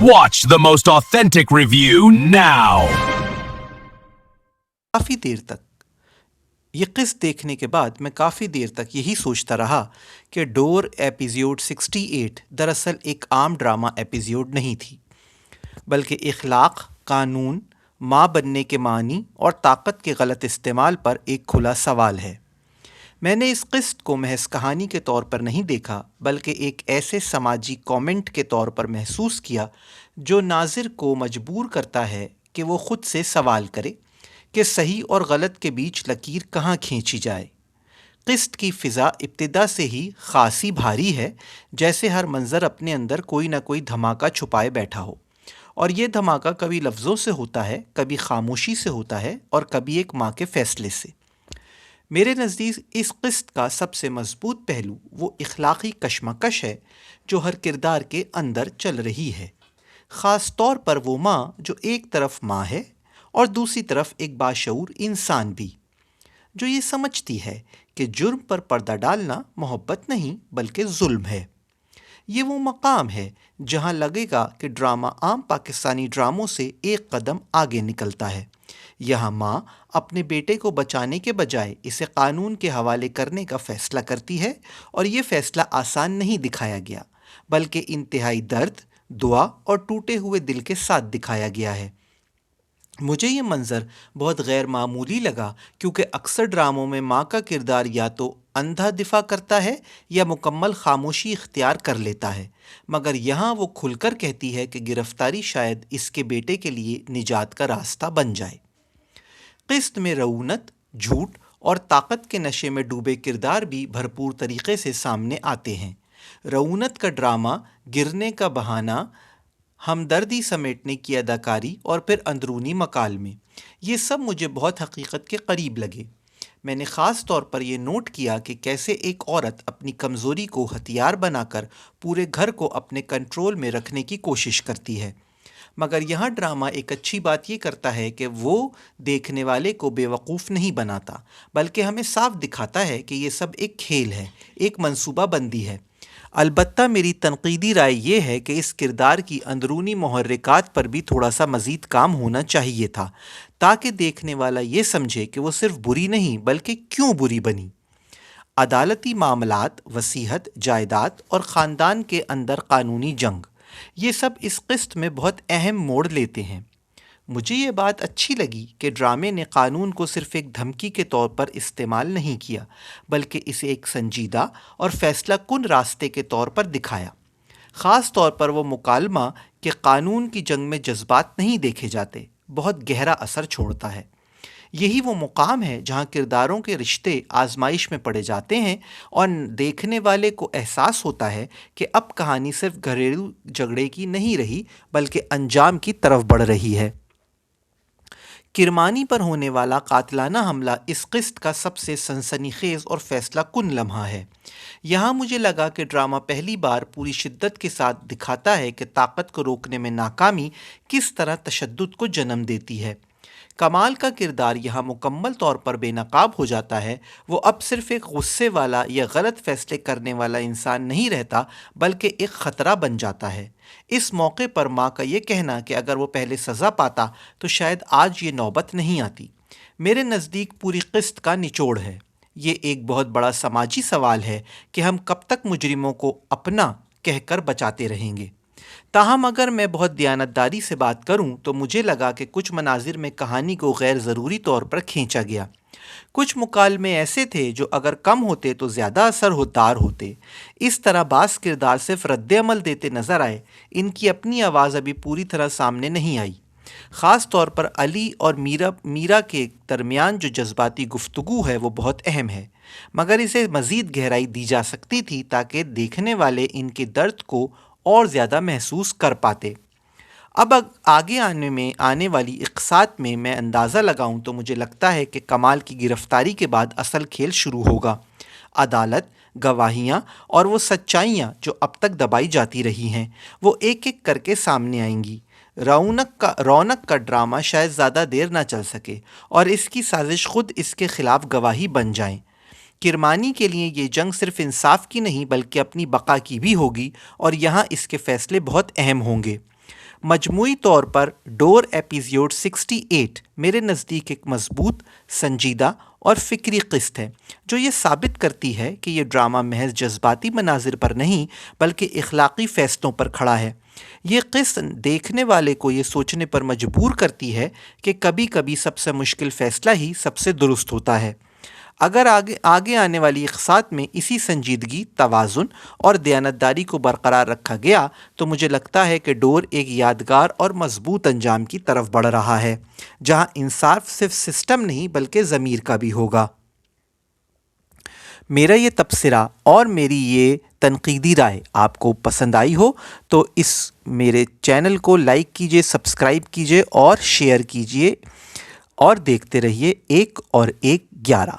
Watch the most authentic review now. काफ़ी देर तक ये किस्त देखने के बाद मैं काफ़ी देर तक यही सोचता रहा कि डोर एपिसोड 68 दरअसल एक आम ड्रामा एपिसोड नहीं थी, बल्कि इखलाक, कानून, माँ बनने के मानी और ताकत के गलत इस्तेमाल पर एक खुला सवाल है। मैंने इस किस्त को महज कहानी के तौर पर नहीं देखा, बल्कि एक ऐसे समाजी कमेंट के तौर पर महसूस किया जो नाज़िर को मजबूर करता है कि वो ख़ुद से सवाल करे कि सही और गलत के बीच लकीर कहाँ खींची जाए। किस्त की फ़िज़ा इब्तिदा से ही ख़ासी भारी है, जैसे हर मंज़र अपने अंदर कोई ना कोई धमाका छुपाए बैठा हो, और ये धमाका कभी लफ्ज़ों से होता है, कभी खामोशी से होता है और कभी एक माँ के फ़ैसले से। मेरे नज़दीक इस किस्त का सबसे मजबूत पहलू वो इखलाकी कशमकश है जो हर किरदार के अंदर चल रही है, ख़ास तौर पर वो माँ जो एक तरफ माँ है और दूसरी तरफ एक बाशऊर इंसान भी, जो ये समझती है कि जुर्म पर पर्दा डालना मोहब्बत नहीं बल्कि जुल्म है। ये वो मकाम है जहाँ लगेगा कि ड्रामा आम पाकिस्तानी ड्रामों से एक कदम आगे निकलता है। यहाँ माँ अपने बेटे को बचाने के बजाय इसे कानून के हवाले करने का फ़ैसला करती है, और ये फ़ैसला आसान नहीं दिखाया गया, बल्कि इंतहाई दर्द, दुआ और टूटे हुए दिल के साथ दिखाया गया है। मुझे ये मंज़र बहुत गैर मामूली लगा, क्योंकि अक्सर ड्रामों में माँ का किरदार या तो अंधा दिफा करता है या मुकम्मल खामोशी इख्तियार कर लेता है, मगर यहाँ वो खुलकर कहती है कि गिरफ्तारी शायद इसके बेटे के लिए निजात का रास्ता बन जाए। किस्त में रऊनत, झूठ और ताकत के नशे में डूबे किरदार भी भरपूर तरीक़े से सामने आते हैं। रऊनत का ड्रामा, गिरने का बहाना, हमदर्दी समेटने की अदाकारी और फिर अंदरूनी मकालमे, ये सब मुझे बहुत हकीकत के करीब लगे। मैंने ख़ास तौर पर यह नोट किया कि कैसे एक औरत अपनी कमज़ोरी को हथियार बनाकर पूरे घर को अपने कंट्रोल में रखने की कोशिश करती है, मगर यहाँ ड्रामा एक अच्छी बात ये करता है कि वो देखने वाले को बेवकूफ़ नहीं बनाता, बल्कि हमें साफ दिखाता है कि ये सब एक खेल है, एक मंसूबा बंदी है। अलबत्ता मेरी तनकीदी राय ये है कि इस किरदार की अंदरूनी मुहर्रिकात पर भी थोड़ा सा मज़ीद काम होना चाहिए था, ताकि देखने वाला ये समझे कि वो सिर्फ बुरी नहीं बल्कि क्यों बुरी बनी। अदालती मामलात, वसीहत, जायदाद और ख़ानदान के अंदर कानूनी जंग, ये सब इस किस्त में बहुत अहम मोड़ लेते हैं। मुझे ये बात अच्छी लगी कि ड्रामे ने कानून को सिर्फ एक धमकी के तौर पर इस्तेमाल नहीं किया, बल्कि इसे एक संजीदा और फैसला कुन रास्ते के तौर पर दिखाया। ख़ास तौर पर वो मुकालमा कि कानून की जंग में जज्बात नहीं देखे जाते बहुत गहरा असर छोड़ता है। यही वो मुकाम है जहाँ किरदारों के रिश्ते आजमाइश में पड़े जाते हैं और देखने वाले को एहसास होता है कि अब कहानी सिर्फ घरेलू झगड़े की नहीं रही, बल्कि अंजाम की तरफ बढ़ रही है। किरमानी पर होने वाला कातिलाना हमला इस किस्त का सबसे सनसनीखेज़ और फैसला कुन लम्हा है। यहाँ मुझे लगा कि ड्रामा पहली बार पूरी शिद्दत के साथ दिखाता है कि ताकत को रोकने में नाकामी किस तरह तशद्दुद को जन्म देती है। कमाल का किरदार यहाँ मुकम्मल तौर पर बेनकाब हो जाता है। वो अब सिर्फ एक गुस्से वाला या गलत फैसले करने वाला इंसान नहीं रहता, बल्कि एक ख़तरा बन जाता है। इस मौके पर माँ का ये कहना कि अगर वो पहले सज़ा पाता तो शायद आज ये नौबत नहीं आती, मेरे नज़दीक पूरी किस्त का निचोड़ है। ये एक बहुत बड़ा समाजी सवाल है कि हम कब तक मुजरिमों को अपना कहकर बचाते रहेंगे। ताहम अगर मैं बहुत दयानतदारी से बात करूं तो मुझे लगा कि कुछ मनाजिर में कहानी को गैर ज़रूरी तौर पर खींचा गया। कुछ मुकालमे ऐसे थे जो अगर कम होते तो ज़्यादा असरदार होते। इस तरह बास किरदार सिर्फ रद्द-ए-अमल देते नज़र आए, इनकी अपनी आवाज़ अभी पूरी तरह सामने नहीं आई। ख़ास तौर पर अली और मीरा के दरमियान जो जज्बाती गुफ्तगू है वो बहुत अहम है, मगर इसे मज़ीद गहराई दी जा सकती थी ताकि देखने वाले इनके दर्द को और ज़्यादा महसूस कर पाते। अब आगे आने वाली इक़सात में मैं अंदाज़ा लगाऊं तो मुझे लगता है कि कमाल की गिरफ़्तारी के बाद असल खेल शुरू होगा। अदालत, गवाहियाँ और वो सच्चाइयाँ जो अब तक दबाई जाती रही हैं, वो एक एक करके सामने आएंगी। रौनक का ड्रामा शायद ज़्यादा देर ना चल सके और इसकी साजिश खुद इसके ख़िलाफ़ गवाही बन जाए। किरमानी के लिए ये जंग सिर्फ इंसाफ की नहीं बल्कि अपनी बका की भी होगी, और यहाँ इसके फ़ैसले बहुत अहम होंगे। مجموعی طور پر ڈور ایپیزوڈ 68 میرے نزدیک ایک مضبوط، سنجیدہ اور فکری قسط ہے جو یہ ثابت کرتی ہے کہ یہ ڈرامہ محض جذباتی مناظر پر نہیں بلکہ اخلاقی فیصلوں پر کھڑا ہے۔ یہ قسط دیکھنے والے کو یہ سوچنے پر مجبور کرتی ہے کہ کبھی کبھی سب سے مشکل فیصلہ ہی سب سے درست ہوتا ہے۔ اگر آگے آنے والی اقساط میں اسی سنجیدگی، توازن اور دیانتداری کو برقرار رکھا گیا تو مجھے لگتا ہے کہ ڈور ایک یادگار اور مضبوط انجام کی طرف بڑھ رہا ہے، جہاں انصاف صرف سسٹم نہیں بلکہ ضمیر کا بھی ہوگا۔ میرا یہ تبصرہ اور میری یہ تنقیدی رائے آپ کو پسند آئی ہو تو اس میرے چینل کو لائک کیجئے، سبسکرائب کیجئے اور شیئر کیجئے، اور دیکھتے رہیے 1 اور 1 11۔